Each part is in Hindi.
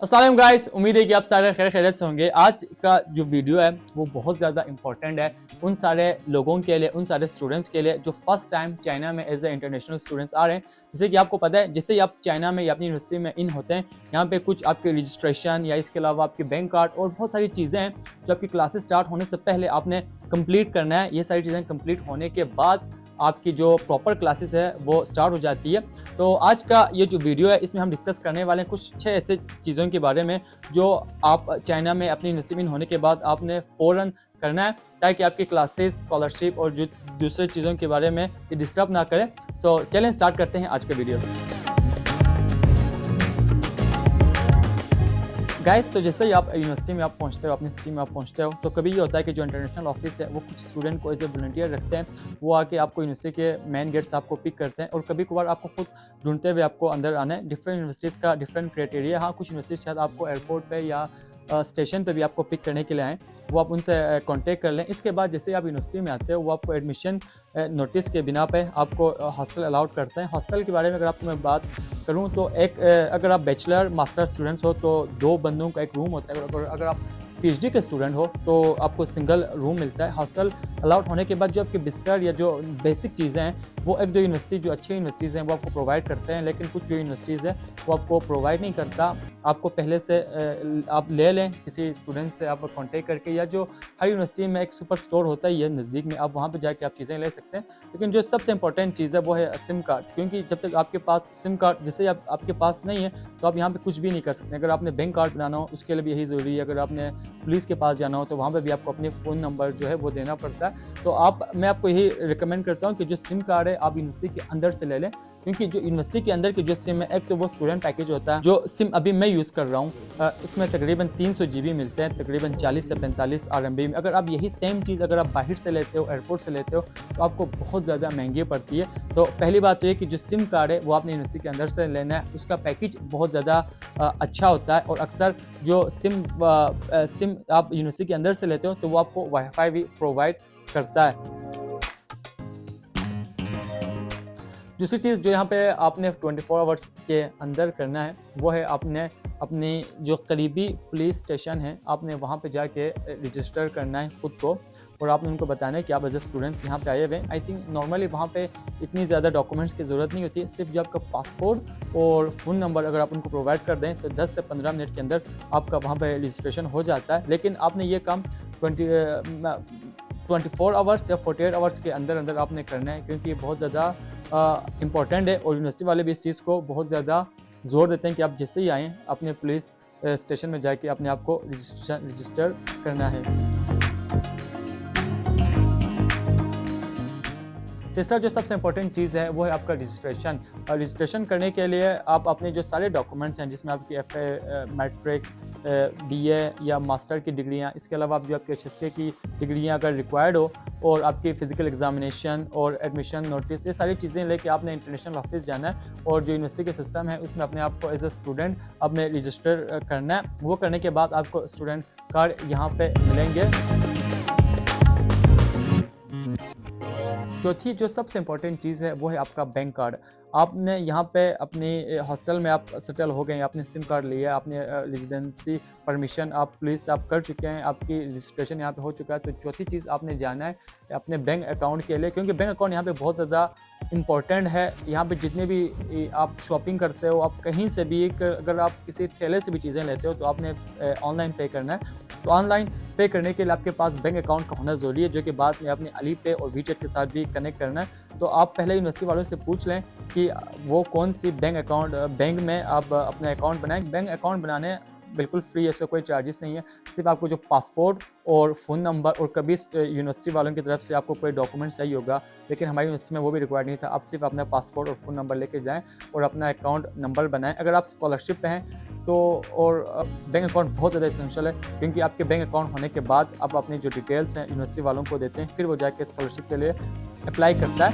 अस्सलाम गाइस, उम्मीद है कि आप सारे खैर खैरियत से होंगे। आज का जो वीडियो है वो बहुत ज़्यादा इंपॉर्टेंट है उन सारे लोगों के लिए, उन सारे स्टूडेंट्स के लिए जो फर्स्ट टाइम चाइना में एज ए इंटरनेशनल स्टूडेंट्स आ रहे हैं। जैसे कि आपको पता है, जैसे ही आप चाइना में या अपनी यूनिवर्सिटी में इन होते हैं, यहाँ पे कुछ आपके रजिस्ट्रेशन या इसके अलावा आपके बैंक कार्ड और बहुत सारी चीज़ें हैं जो आपकी क्लासेस स्टार्ट होने से पहले आपने कंप्लीट करना है। ये सारी चीज़ें कंप्लीट होने के बाद आपकी जो प्रॉपर क्लासेस है वो स्टार्ट हो जाती है। तो आज का ये जो वीडियो है इसमें हम डिस्कस करने वाले हैं कुछ 6 ऐसे चीज़ों के बारे में जो आप चाइना में अपनी यूनिवर्सिटी में होने के बाद आपने फ़ौरन करना है, ताकि आपकी क्लासेस, स्कॉलरशिप और जो दूसरे चीज़ों के बारे में ये डिस्टर्ब ना करें। सो चलें स्टार्ट करते हैं आज का वीडियो। गाइस, तो जैसे ही आप यूनिवर्सिटी में आप पहुंचते हो, अपनी सिटी में आप पहुंचते हो, तो कभी ये होता है कि जो इंटरनेशनल ऑफिस है वो कुछ स्टूडेंट को एज ए वॉलंटियर रखते हैं। वो आके आपको यूनिवर्सिटी के मेन गेट से आपको पिक करते हैं और कभी कभार आपको खुद ढूंढते हुए आपको अंदर आना है। डिफरेंट यूनिवर्सिटीज़ का डिफरेंट क्राइटेरिया। हाँ, कुछ यूनिवर्सिटी शायद आपको एयरपोर्ट पे या स्टेशन पे भी आपको पिक करने के लिए आएँ, वो आप उनसे कांटेक्ट कर लें। इसके बाद जैसे आप यूनिवर्सिटी में आते हो, वो आपको एडमिशन नोटिस के बिना पे आपको हॉस्टल अलाउड करते हैं। हॉस्टल के बारे में अगर आपको मैं बात करूँ तो एक अगर आप बैचलर मास्टर स्टूडेंट्स हो तो 2 बंदों का एक रूम होता है। अगर आप पीएचडी के स्टूडेंट हो तो आपको सिंगल रूम मिलता है। हॉस्टल अलाउड होने के बाद जो आपके बिस्तर या जो बेसिक चीज़ें हैं वो एक दो यूनिवर्सिटी, जो अच्छी यूनिवर्सिटीज़ हैं वो आपको प्रोवाइड करते हैं, लेकिन कुछ जो यूनिवर्सिटीज़ है वो आपको प्रोवाइड नहीं करता। आपको पहले से आप ले लें किसी स्टूडेंट से आप कांटेक्ट करके, या जो हर यूनिवर्सिटी में एक सुपर स्टोर होता है ये नज़दीक में, आप वहाँ पे जाके आप चीज़ें ले सकते हैं। लेकिन जो सबसे इंपॉर्टेंट चीज़ है वो है सिम कार्ड, क्योंकि जब तक आपके पास सिम कार्ड जैसे आपके पास नहीं है तो आप यहाँ पे कुछ भी नहीं कर सकते। अगर आपने बैंक कार्ड बनाना हो उसके लिए भी यही ज़रूरी है। अगर आपने पुलिस के पास जाना हो तो वहाँ पे भी आपको अपने फ़ोन नंबर जो है वो देना पड़ता है। तो मैं आपको यही रिकमेंड करता हूँ कि जो सिम कार्ड है आप यूनिवर्सिटी के अंदर से ले लें, क्योंकि जो यूनिवर्सिटी के अंदर की जो सिम है, एक तो वो स्टूडेंट पैकेज होता है। जो सिम अभी मैं यूज़ कर रहा हूँ उसमें तकरीबन 300 GB मिलते हैं, तकरीबन 40 से 45 RMB में। अगर आप यही सेम चीज़ अगर आप बाहर से लेते हो, एयरपोर्ट से लेते हो, तो आपको बहुत ज़्यादा महंगी पड़ती है। तो पहली बात तो ये कि जो सिम कार्ड है वो आपने यूनिवर्सिटी के अंदर से लेना है। उसका पैकेज बहुत ज़्यादा अच्छा होता है, और अक्सर जो सिम आप यूनिवर्सिटी के अंदर से लेते हो तो वो आपको वाईफाई भी प्रोवाइड करता है। दूसरी चीज़ जो यहाँ पे आपने 24 आवर्स के अंदर करना है वो है आपने अपनी जो करीबी पुलिस स्टेशन है आपने वहाँ पे जाके रजिस्टर करना है खुद को, और आपने उनको बताना है कि आप एज ए स्टूडेंट्स यहाँ पे आए हुए हैं। आई थिंक नॉर्मली वहाँ पे इतनी ज़्यादा डॉक्यूमेंट्स की ज़रूरत नहीं होती है। सिर्फ जो आपका पासपोर्ट और फ़ोन नंबर अगर आप उनको प्रोवाइड कर दें तो 10 से 15 मिनट के अंदर आपका वहाँ पे रजिस्ट्रेशन हो जाता है। लेकिन आपने ये काम 24 आवर्स या 48 आवर्स के अंदर अंदर आपने करना है, क्योंकि ये बहुत ज़्यादा इम्पॉर्टेंट है। और यूनिवर्सिटी वाले भी इस चीज़ को बहुत ज़्यादा ज़ोर देते हैं कि आप जैसे ही आएँ अपने पुलिस स्टेशन में जाके अपने आप को रजिस्टर करना है। तीसरा जो सबसे इम्पोर्टेंट चीज़ है वो है आपका रजिस्ट्रेशन। रजिस्ट्रेशन करने के लिए आप अपने जो सारे डॉक्यूमेंट्स हैं, जिसमें आपकी FA, मैट्रिक, BA या मास्टर की डिग्रियाँ, इसके अलावा आप जो आपके HSK की डिग्रियाँ अगर रिक्वायर्ड हो, और आपकी फ़िज़िकल एग्जामिनेशन और एडमिशन नोटिस, ये सारी चीज़ें लेके आपने इंटरनेशनल ऑफिस जाना है, और जो यूनिवर्सिटी के सिस्टम है उसमें अपने आप को एज ए स्टूडेंट अपने रजिस्टर करना है। वो करने के बाद आपको स्टूडेंट कार्ड यहाँ पे मिलेंगे। चौथी जो सबसे इम्पोर्टेंट चीज़ है वो है आपका बैंक कार्ड। आपने यहाँ पे अपनी हॉस्टल में आप सेटल हो गए, आपने सिम कार्ड लिया, आपने रेजिडेंसी परमिशन आप पुलिस आप कर चुके हैं, आपकी रजिस्ट्रेशन यहाँ पे हो चुका है। तो चौथी चीज़ आपने जाना है अपने बैंक अकाउंट के लिए, क्योंकि बैंक अकाउंट यहाँ पे बहुत ज़्यादा इम्पॉर्टेंट है। यहाँ पे जितने भी आप शॉपिंग करते हो, आप कहीं से भी अगर आप किसी ठेले से भी चीज़ें लेते हो तो आपने ऑनलाइन पे करना है। तो ऑनलाइन पे करने के लिए आपके पास बैंक अकाउंट का होना ज़रूरी है, जो कि बाद में अपने अली पे और वीचेट के साथ भी कनेक्ट करना है। तो आप पहले यूनिवर्सिटी वालों से पूछ लें कि वो कौन सी बैंक में आप अपना अकाउंट बनाएं। बैंक अकाउंट बनाने बिल्कुल फ्री है, इसका कोई चार्जेस नहीं है। सिर्फ आपको जो पासपोर्ट और फ़ोन नंबर, और कभी यूनिवर्सिटी वालों की तरफ से आपको कोई डॉक्यूमेंट चाहिए होगा, लेकिन हमारी यूनिवर्सिटी में वो भी रिक्वायर्ड नहीं था। आप सिर्फ अपना पासपोर्ट और फ़ोन नंबर लेके जाएं और अपना अकाउंट नंबर बनाएं। अगर आप स्कॉलरशिप पे हैं तो, और बैंक अकाउंट बहुत ज़्यादा एसेंशियल है, क्योंकि आपके बैंक अकाउंट होने के बाद आप अपनी जो डिटेल्स हैं यूनिवर्सिटी वालों को देते हैं, फिर वो जाके स्कॉलरशिप के लिए अप्लाई करता है।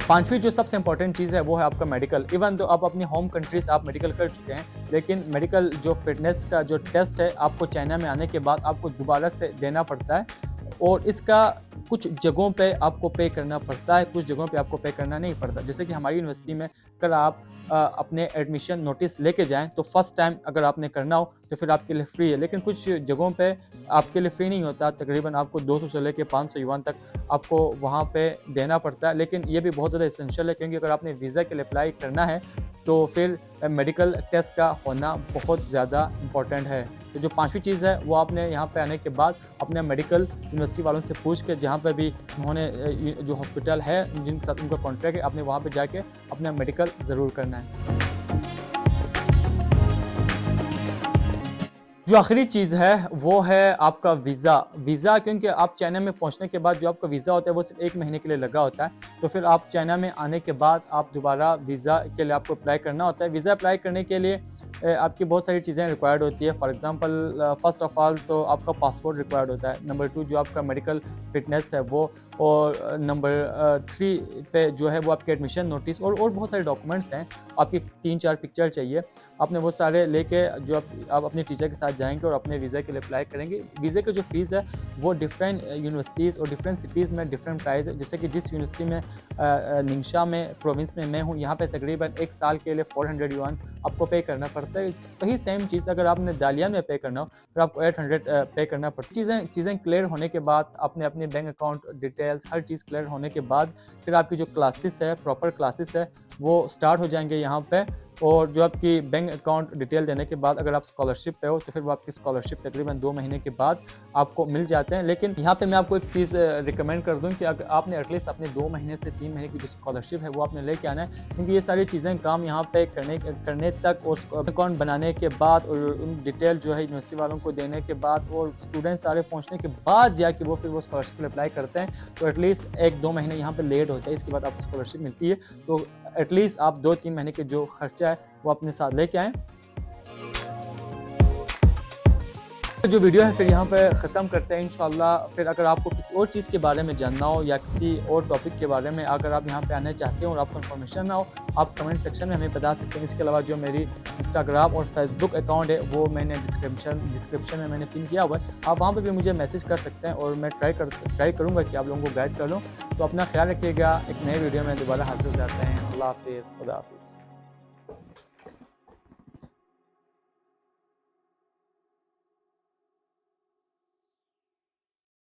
पांचवी जो सबसे इंपॉर्टेंट चीज़ है वो है आपका मेडिकल। इवन तो आप अपनी होम कंट्री से आप मेडिकल कर चुके हैं, लेकिन मेडिकल जो फिटनेस का जो टेस्ट है आपको चाइना में आने के बाद आपको दोबारा से देना पड़ता है, और इसका कुछ जगहों पे आपको पे करना पड़ता है, कुछ जगहों पे आपको पे करना नहीं पड़ता। जैसे कि हमारी यूनिवर्सिटी में अगर आप अपने एडमिशन नोटिस लेके जाएँ तो फर्स्ट टाइम अगर आपने करना हो तो फिर आपके लिए फ्री है। लेकिन कुछ जगहों पे आपके लिए फ्री नहीं होता, तकरीबन आपको 200 से लेके 500 युआन तक आपको वहाँ पे देना पड़ता है। लेकिन ये भी बहुत ज़्यादा एसेंशियल है, क्योंकि अगर आपने वीज़ा के लिए अप्लाई करना है तो फिर मेडिकल टेस्ट का होना बहुत ज़्यादा इम्पोर्टेंट है। तो जो 5वीं चीज़ है वो आपने यहाँ पे आने के बाद अपने मेडिकल यूनिवर्सिटी वालों से पूछ के, जहाँ पे भी उन्होंने जो हॉस्पिटल है जिनके साथ उनका कॉन्ट्रैक्ट है, आपने वहाँ पे जाके अपना मेडिकल ज़रूर करना है। जो आखिरी चीज़ है वो है आपका वीज़ा। वीज़ा, क्योंकि आप चाइना में पहुंचने के बाद जो आपका वीज़ा होता है वो सिर्फ 1 महीने के लिए लगा होता है। तो फिर आप चाइना में आने के बाद आप दोबारा वीज़ा के लिए आपको अप्लाई करना होता है। वीज़ा अप्लाई करने के लिए आपकी बहुत सारी चीज़ें रिक्वायर्ड होती है। For example first of all तो आपका पासपोर्ट रिक्वायर्ड होता है। नंबर 2 जो आपका मेडिकल फ़िटनेस है वो, और नंबर 3 पे जो है वो आपके एडमिशन नोटिस और बहुत सारे डॉक्यूमेंट्स हैं। आपकी 3-4 पिक्चर चाहिए। आपने वो सारे लेके जो आप अपने टीचर के साथ जाएँगे और अपने वीज़ा के लिए अप्लाई करेंगे। वीज़े की जो फ़ीस है वो डिफरेंट यूनिवर्सिटीज़ और डिफरेंट सिटीज़ में डिफरेंट प्राइस है। जैसे कि जिस यूनिवर्सिटी में निंगशा में प्रोविंस में मैं हूँ, यहाँ पे तकरीबन 1 साल के लिए 400 युआन आपको पे करना पड़ता है। वही सेम चीज़ अगर आपने दालियान में पे करना हो फिर आपको 800 पे करना पड़ता है। चीज़ें क्लियर होने के बाद आपने अपने बैंक अकाउंट डिटेल्स हर चीज़ क्लियर होने के बाद फिर आपकी जो क्लासेस है, प्रॉपर क्लासेस है, वो स्टार्ट हो जाएंगे यहाँ पे। और जो आपकी बैंक अकाउंट डिटेल देने के बाद अगर आप स्कॉलरशिप पे हो तो फिर वो आपकी स्कॉलरशिप तकरीबन 2 महीने के बाद आपको मिल जाते हैं। लेकिन यहाँ पे मैं आपको एक चीज़ रिकमेंड कर दूँ कि अगर आपने एटलीस्ट अपने 2 महीने से 3 महीने की जो स्कॉलरशिप है वो आपने लेके आना है, क्योंकि ये सारी चीज़ें काम यहाँ पे करने तक और अकाउंट बनाने के बाद और उन डिटेल जो है यूनिवर्सिटी वालों को देने के बाद और स्टूडेंट सारे पहुँचने के बाद जाके वो फिर वो स्कॉलरशिप पर अप्लाई करते हैं। तो एटलीस्ट 1-2 महीने यहाँ पर लेट होता है, इसके बाद आपको स्कॉलरशिप मिलती है। तो एटलीस्ट आप 2-3 महीने के जो खर्चा है वो अपने साथ लेके आएँ। जो वीडियो है फिर यहाँ पे ख़त्म करते हैं इंशाल्लाह। फिर अगर आपको किसी और चीज़ के बारे में जानना हो या किसी और टॉपिक के बारे में अगर आप यहाँ पे आना चाहते हो और आपको इन्फॉर्मेशन ना हो, आप कमेंट सेक्शन में हमें बता सकते हैं। इसके अलावा जो मेरी इंस्टाग्राम और फेसबुक अकाउंट है वो मैंने डिस्क्रिप्शन में मैंने पिन किया हुआ है, आप वहाँ पर भी मुझे मैसेज कर सकते हैं और मैं ट्राई करूँगा कि आप लोगों को गाइड कर लूँ। तो अपना ख्याल रखिएगा। एक नए वीडियो में दोबारा हाजिर हो जाते हैं। अल्लाह हाफ़िज़, खुदा हाफ़िज़।